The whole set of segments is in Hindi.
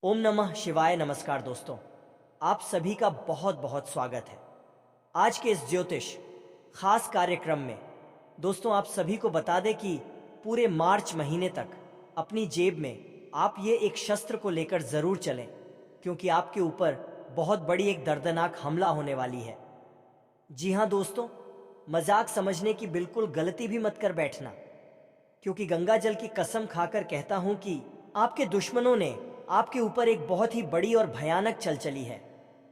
ओम नमः शिवाय। नमस्कार दोस्तों, आप सभी का बहुत बहुत स्वागत है आज के इस ज्योतिष खास कार्यक्रम में। दोस्तों, आप सभी को बता दें कि पूरे मार्च महीने तक अपनी जेब में आप ये एक शस्त्र को लेकर ज़रूर चलें, क्योंकि आपके ऊपर बहुत बड़ी एक दर्दनाक हमला होने वाली है। जी हाँ दोस्तों, मजाक समझने की बिल्कुल गलती भी मत कर बैठना, क्योंकि गंगा जल की कसम खाकर कहता हूं कि आपके दुश्मनों ने आपके ऊपर एक बहुत ही बड़ी और भयानक छल चली है।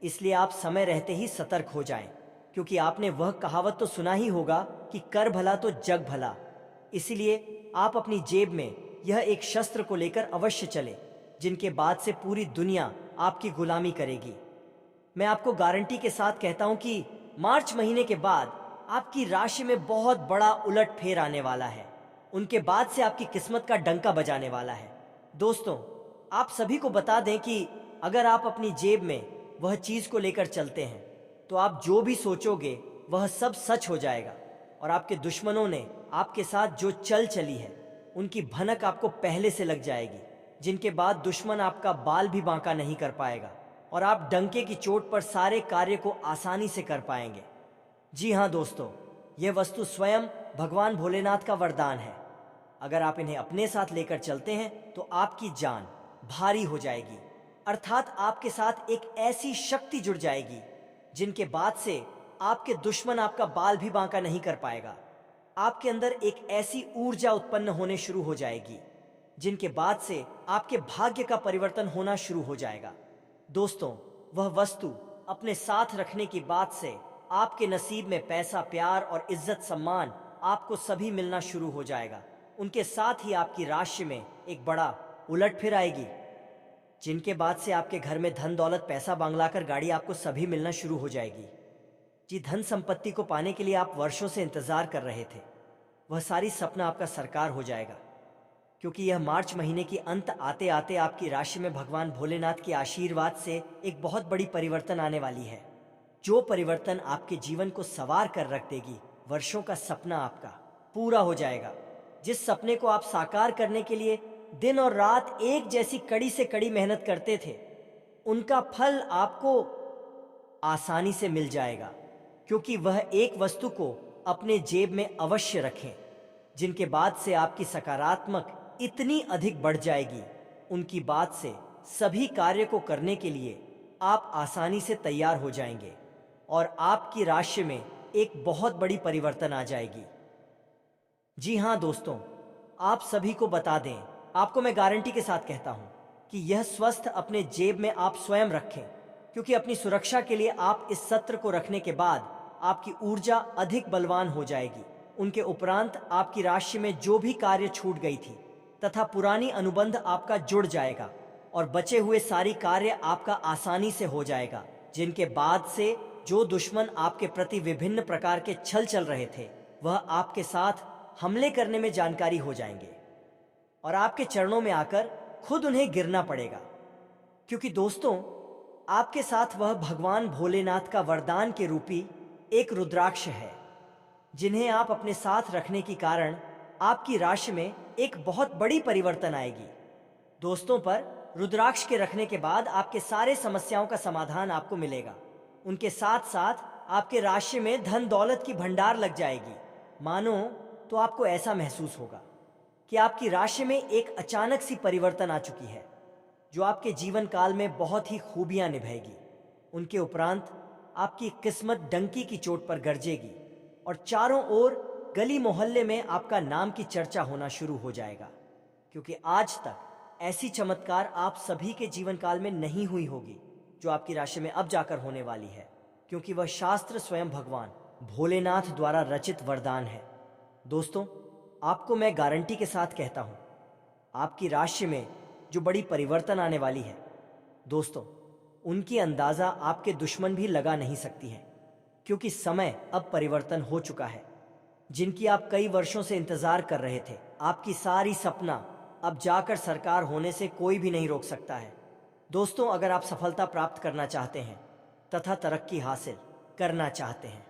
इसलिए आप समय रहते ही सतर्क हो जाएं, क्योंकि आपने वह कहावत तो सुना ही होगा कि कर भला तो जग भला। इसीलिए आप अपनी जेब में यह एक शस्त्र को लेकर अवश्य चले, जिनके बाद से पूरी दुनिया आपकी गुलामी करेगी। मैं आपको गारंटी के साथ कहता हूं कि मार्च महीने के बाद आपकी राशि में बहुत बड़ा उलटफेर आने वाला है। उनके बाद से आपकी किस्मत का डंका बजाने वाला है। दोस्तों, आप सभी को बता दें कि अगर आप अपनी जेब में वह चीज को लेकर चलते हैं तो आप जो भी सोचोगे वह सब सच हो जाएगा, और आपके दुश्मनों ने आपके साथ जो चल चली है उनकी भनक आपको पहले से लग जाएगी, जिनके बाद दुश्मन आपका बाल भी बांका नहीं कर पाएगा और आप डंके की चोट पर सारे कार्य को आसानी से कर पाएंगे। जी हाँ दोस्तों, यह वस्तु स्वयं भगवान भोलेनाथ का वरदान है। अगर आप इन्हें अपने साथ लेकर चलते हैं तो आपकी जान भारी हो जाएगी, अर्थात आपके साथ एक ऐसी शक्ति जुड़ जाएगी जिनके बाद से आपके दुश्मन आपका बाल भी बांका नहीं कर पाएगा। आपके अंदर एक ऐसी ऊर्जा उत्पन्न होने शुरू हो जाएगी जिनके बाद से आपके भाग्य का परिवर्तन होना शुरू हो जाएगा। दोस्तों, वह वस्तु अपने साथ रखने की बात से आपके नसीब में पैसा, प्यार और इज्जत सम्मान आपको सभी मिलना शुरू हो जाएगा। उनके साथ ही आपकी राशि में एक बड़ा उलटफेर आएगी, जिनके बाद से आपके घर में धन दौलत, पैसा, बांग्ला कर गाड़ी आपको सभी मिलना शुरू हो जाएगी। जी, धन संपत्ति को पाने के लिए आप वर्षों से इंतजार कर रहे थे, वह सारी सपना आपका साकार हो जाएगा, क्योंकि यह मार्च महीने की अंत आते आते आपकी राशि में भगवान भोलेनाथ के आशीर्वाद से एक बहुत बड़ी परिवर्तन आने वाली है, जो परिवर्तन आपके जीवन को संवार कर रख देगी। वर्षों का सपना आपका पूरा हो जाएगा। जिस सपने को आप साकार करने के लिए दिन और रात एक जैसी कड़ी से कड़ी मेहनत करते थे, उनका फल आपको आसानी से मिल जाएगा, क्योंकि वह एक वस्तु को अपने जेब में अवश्य रखें, जिनके बाद से आपकी सकारात्मक इतनी अधिक बढ़ जाएगी, उनकी बात से सभी कार्य को करने के लिए आप आसानी से तैयार हो जाएंगे और आपकी राशि में एक बहुत बड़ी परिवर्तन आ जाएगी। जी हाँ दोस्तों, आप सभी को बता दें, आपको मैं गारंटी के साथ कहता हूं कि यह स्वस्थ अपने जेब में आप स्वयं रखें, क्योंकि अपनी सुरक्षा के लिए आप इस सत्र को रखने के बाद आपकी ऊर्जा अधिक बलवान हो जाएगी। उनके उपरांत आपकी राशि में जो भी कार्य छूट गई थी तथा पुरानी अनुबंध आपका जुड़ जाएगा और बचे हुए सारी कार्य आपका आसानी से हो जाएगा, जिनके बाद से जो दुश्मन आपके प्रति विभिन्न प्रकार के छल चल रहे थे वह आपके साथ हमले करने में जानकारी हो जाएंगे और आपके चरणों में आकर खुद उन्हें गिरना पड़ेगा, क्योंकि दोस्तों, आपके साथ वह भगवान भोलेनाथ का वरदान के रूपी एक रुद्राक्ष है, जिन्हें आप अपने साथ रखने के कारण आपकी राशि में एक बहुत बड़ी परिवर्तन आएगी। दोस्तों, पर रुद्राक्ष के रखने के बाद आपके सारे समस्याओं का समाधान आपको मिलेगा। उनके साथ साथ आपके राशि में धन दौलत की भंडार लग जाएगी। मानो तो आपको ऐसा महसूस होगा कि आपकी राशि में एक अचानक सी परिवर्तन आ चुकी है, जो आपके जीवन काल में बहुत ही खूबियां निभाएगी। उनके उपरांत आपकी किस्मत डंकी की चोट पर गरजेगी और चारों ओर गली मोहल्ले में आपका नाम की चर्चा होना शुरू हो जाएगा, क्योंकि आज तक ऐसी चमत्कार आप सभी के जीवन काल में नहीं हुई होगी जो आपकी राशि में अब जाकर होने वाली है, क्योंकि वह शास्त्र स्वयं भगवान भोलेनाथ द्वारा रचित वरदान है। दोस्तों, आपको मैं गारंटी के साथ कहता हूं, आपकी राशि में जो बड़ी परिवर्तन आने वाली है दोस्तों, उनकी अंदाजा आपके दुश्मन भी लगा नहीं सकती है, क्योंकि समय अब परिवर्तन हो चुका है। जिनकी आप कई वर्षों से इंतजार कर रहे थे, आपकी सारी सपना अब जाकर साकार होने से कोई भी नहीं रोक सकता है। दोस्तों, अगर आप सफलता प्राप्त करना चाहते हैं तथा तरक्की हासिल करना चाहते हैं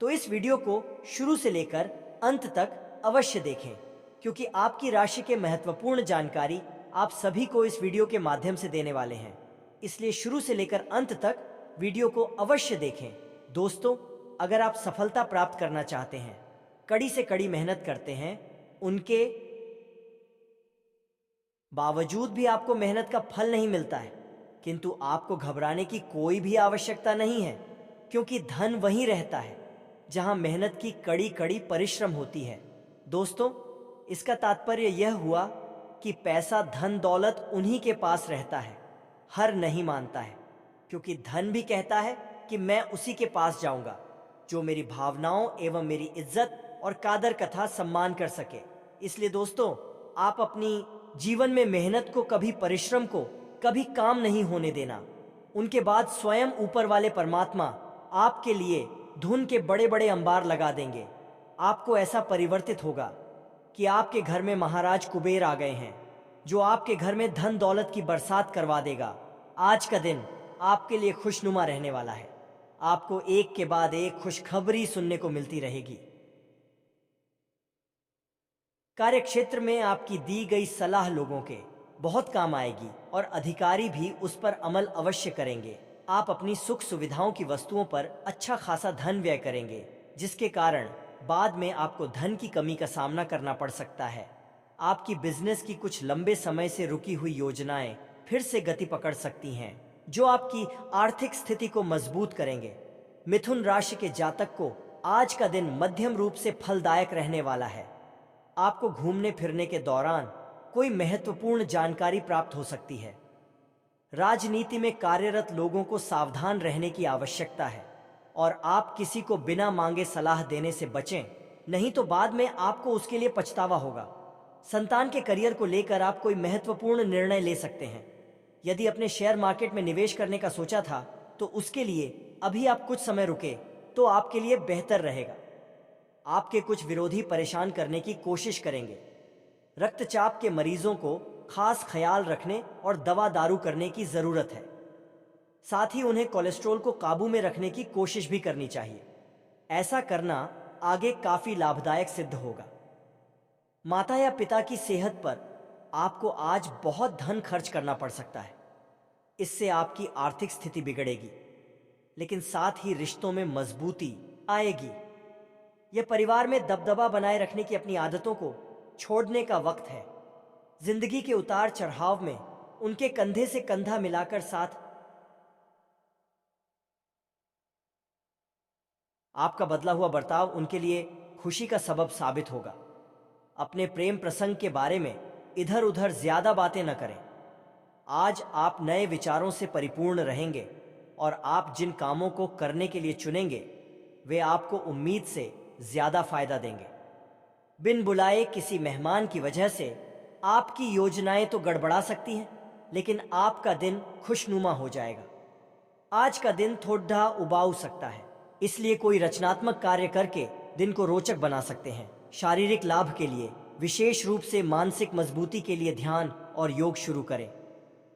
तो इस वीडियो को शुरू से लेकर अंत तक अवश्य देखें, क्योंकि आपकी राशि के महत्वपूर्ण जानकारी आप सभी को इस वीडियो के माध्यम से देने वाले हैं, इसलिए शुरू से लेकर अंत तक वीडियो को अवश्य देखें। दोस्तों, अगर आप सफलता प्राप्त करना चाहते हैं, कड़ी से कड़ी मेहनत करते हैं, उनके बावजूद भी आपको मेहनत का फल नहीं मिलता है, किंतु आपको घबराने की कोई भी आवश्यकता नहीं है, क्योंकि धन वहीं रहता है जहां मेहनत की कड़ी कड़ी परिश्रम होती है। दोस्तों, इसका तात्पर्य यह हुआ कि पैसा धन दौलत उन्हीं के पास रहता है, हर नहीं मानता है, क्योंकि धन भी कहता है कि मैं उसी के पास जाऊंगा जो मेरी भावनाओं एवं मेरी इज्जत और कादर कथा सम्मान कर सके। इसलिए दोस्तों, आप अपनी जीवन में मेहनत को कभी, परिश्रम को कभी काम नहीं होने देना। उनके बाद स्वयं ऊपर वाले परमात्मा आपके लिए धुन के बड़े बड़े अंबार लगा देंगे। आपको ऐसा परिवर्तित होगा कि आपके घर में महाराज कुबेर आ गए हैं, जो आपके घर में धन दौलत की बरसात करवा देगा। आज का दिन आपके लिए खुशनुमा रहने वाला है। आपको एक के बाद एक खुशखबरी सुनने को मिलती रहेगी। कार्यक्षेत्र में आपकी दी गई सलाह लोगों के बहुत काम आएगी और अधिकारी भी उस पर अमल अवश्य करेंगे। आप अपनी सुख सुविधाओं की वस्तुओं पर अच्छा खासा धन व्यय करेंगे, जिसके कारण बाद में आपको धन की कमी का सामना करना पड़ सकता है। आपकी बिजनेस की कुछ लंबे समय से रुकी हुई योजनाएं फिर से गति पकड़ सकती हैं, जो आपकी आर्थिक स्थिति को मजबूत करेंगे। मिथुन राशि के जातक को आज का दिन मध्यम रूप से फलदायक रहने वाला है। आपको घूमने फिरने के दौरान कोई महत्वपूर्ण जानकारी प्राप्त हो सकती है। राजनीति में कार्यरत लोगों को सावधान रहने की आवश्यकता है और आप किसी को बिना मांगे सलाह देने से बचें, नहीं तो बाद में आपको उसके लिए पछतावा होगा। संतान के करियर को लेकर आप कोई महत्वपूर्ण निर्णय ले सकते हैं। यदि अपने शेयर मार्केट में निवेश करने का सोचा था, तो उसके लिए अभी आप कुछ समय रुके तो आपके लिए बेहतर रहेगा। आपके कुछ विरोधी परेशान करने की कोशिश करेंगे। रक्तचाप के मरीजों को खास ख्याल रखने और दवा दारू करने की जरूरत है। साथ ही उन्हें कोलेस्ट्रॉल को काबू में रखने की कोशिश भी करनी चाहिए। ऐसा करना आगे काफी लाभदायक सिद्ध होगा। माता या पिता की सेहत पर आपको आज बहुत धन खर्च करना पड़ सकता है। इससे आपकी आर्थिक स्थिति बिगड़ेगी, लेकिन साथ ही रिश्तों में मजबूती आएगी। यह परिवार में दबदबा बनाए रखने की अपनी आदतों को छोड़ने का वक्त है। जिंदगी के उतार चढ़ाव में उनके कंधे से कंधा मिलाकर साथ आपका बदला हुआ बर्ताव उनके लिए खुशी का सबब साबित होगा। अपने प्रेम प्रसंग के बारे में इधर उधर ज्यादा बातें न करें। आज आप नए विचारों से परिपूर्ण रहेंगे और आप जिन कामों को करने के लिए चुनेंगे, वे आपको उम्मीद से ज्यादा फायदा देंगे। बिन बुलाए किसी मेहमान की वजह से आपकी योजनाएं तो गड़बड़ा सकती हैं, लेकिन आपका दिन खुशनुमा हो जाएगा। आज का दिन थोड़ा उबाऊ सकता है, इसलिए कोई रचनात्मक कार्य करके दिन को रोचक बना सकते हैं। शारीरिक लाभ के लिए, विशेष रूप से मानसिक मजबूती के लिए ध्यान और योग शुरू करें।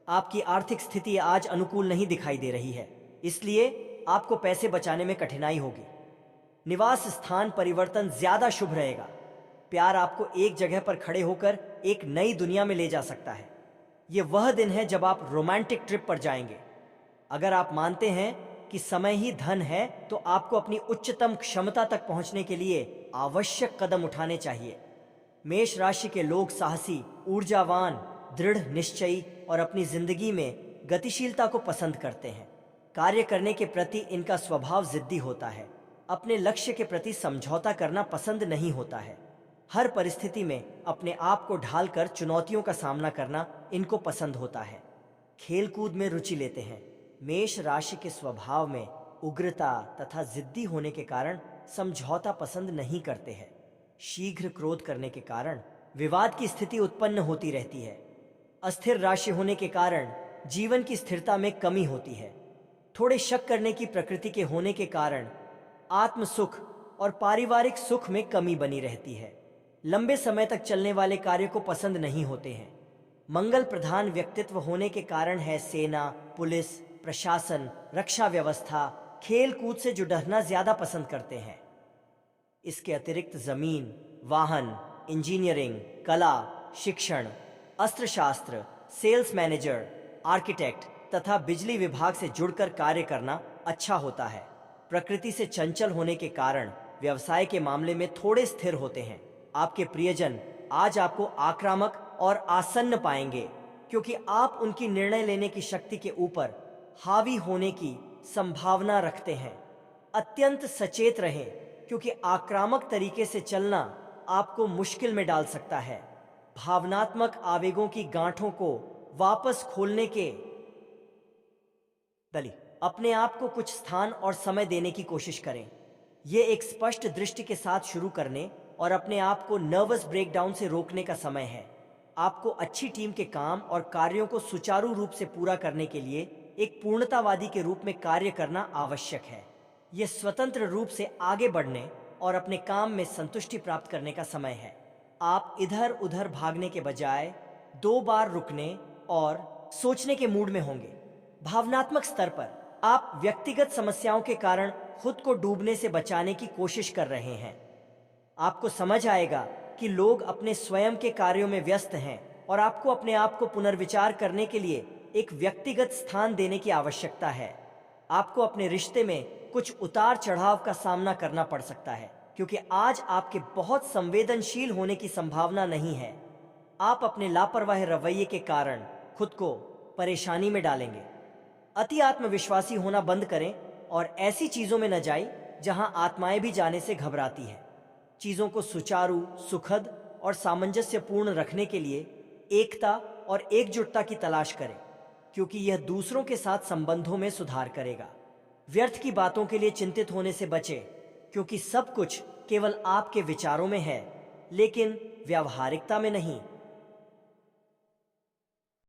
आपकी आर्थिक स्थिति आज अनुकूल नहीं दिखाई दे रही है, इसलिए आपको पैसे बचाने में कठिनाई होगी। निवास स्थान परिवर्तन ज्यादा शुभ रहेगा। प्यार आपको एक जगह पर खड़े होकर एक नई दुनिया में ले जा सकता है। यह वह दिन है जब आप रोमांटिक ट्रिप पर जाएंगे। अगर आप मानते हैं कि समय ही धन है, तो आपको अपनी उच्चतम क्षमता तक पहुंचने के लिए आवश्यक कदम उठाने चाहिए। मेष राशि के लोग साहसी, ऊर्जावान, दृढ़ निश्चयी और अपनी जिंदगी में गतिशीलता को पसंद करते हैं। कार्य करने के प्रति इनका स्वभाव जिद्दी होता है। अपने लक्ष्य के प्रति समझौता करना पसंद नहीं होता है। हर परिस्थिति में अपने आप को ढालकर चुनौतियों का सामना करना इनको पसंद होता है। खेलकूद में रुचि लेते हैं। मेष राशि के स्वभाव में उग्रता तथा जिद्दी होने के कारण समझौता पसंद नहीं करते हैं। शीघ्र क्रोध करने के कारण विवाद की स्थिति उत्पन्न होती रहती है। अस्थिर राशि होने के कारण जीवन की स्थिरता में कमी होती है। थोड़े शक करने की प्रकृति के होने के कारण आत्म सुख और पारिवारिक सुख में कमी बनी रहती है। लंबे समय तक चलने वाले कार्य को पसंद नहीं होते हैं। मंगल प्रधान व्यक्तित्व होने के कारण है सेना, पुलिस, प्रशासन, रक्षा व्यवस्था, खेल कूद से जुड़ना ज्यादा पसंद करते हैं। इसके अतिरिक्त जमीन, वाहन, इंजीनियरिंग, कला, शिक्षण, अस्त्रशास्त्र, सेल्स मैनेजर, आर्किटेक्ट तथा बिजली विभाग से जुड़कर कार्य करना अच्छा होता है। प्रकृति से चंचल होने के कारण व्यवसाय के मामले में थोड़े स्थिर होते हैं। आपके प्रियजन आज आपको आक्रामक और आसन्न पाएंगे, क्योंकि आप उनकी निर्णय लेने की शक्ति के ऊपर हावी होने की संभावना रखते हैं। अत्यंत सचेत रहें, क्योंकि आक्रामक तरीके से चलना आपको मुश्किल में डाल सकता है। भावनात्मक आवेगों की गांठों को वापस खोलने के बली अपने आप को कुछ स्थान और समय देने की कोशिश करें। ये एक स्पष्ट दृष्टि के साथ शुरू करने और अपने आप को नर्वस ब्रेकडाउन से रोकने का समय है। आपको अच्छी टीम के काम और कार्यों को सुचारू रूप से पूरा करने के लिए एक पूर्णतावादी के रूप में कार्य करना आवश्यक है। यह स्वतंत्र रूप से आगे बढ़ने और अपने काम में संतुष्टि प्राप्त करने का समय है। आप इधर उधर भागने के बजाय 2 बार रुकने और सोचने के मूड में होंगे। भावनात्मक स्तर पर आप व्यक्तिगत समस्याओं के कारण खुद को डूबने से बचाने की कोशिश कर रहे हैं। आपको समझ आएगा कि लोग अपने स्वयं के कार्यों में व्यस्त हैं और आपको अपने आप को पुनर्विचार करने के लिए एक व्यक्तिगत स्थान देने की आवश्यकता है। आपको अपने रिश्ते में कुछ उतार चढ़ाव का सामना करना पड़ सकता है, क्योंकि आज आपके बहुत संवेदनशील होने की संभावना नहीं है। आप अपने लापरवाह रवैये के कारण खुद को परेशानी में डालेंगे। अति आत्मविश्वासी होना बंद करें और ऐसी चीजों में न जाएं जहां आत्माएं भी जाने से घबराती है। चीजों को सुचारू, सुखद और सामंजस्यपूर्ण रखने के लिए एकता और एकजुटता की तलाश करें, क्योंकि यह दूसरों के साथ संबंधों में सुधार करेगा। व्यर्थ की बातों के लिए चिंतित होने से बचें, क्योंकि सब कुछ केवल आपके विचारों में है, लेकिन व्यावहारिकता में नहीं।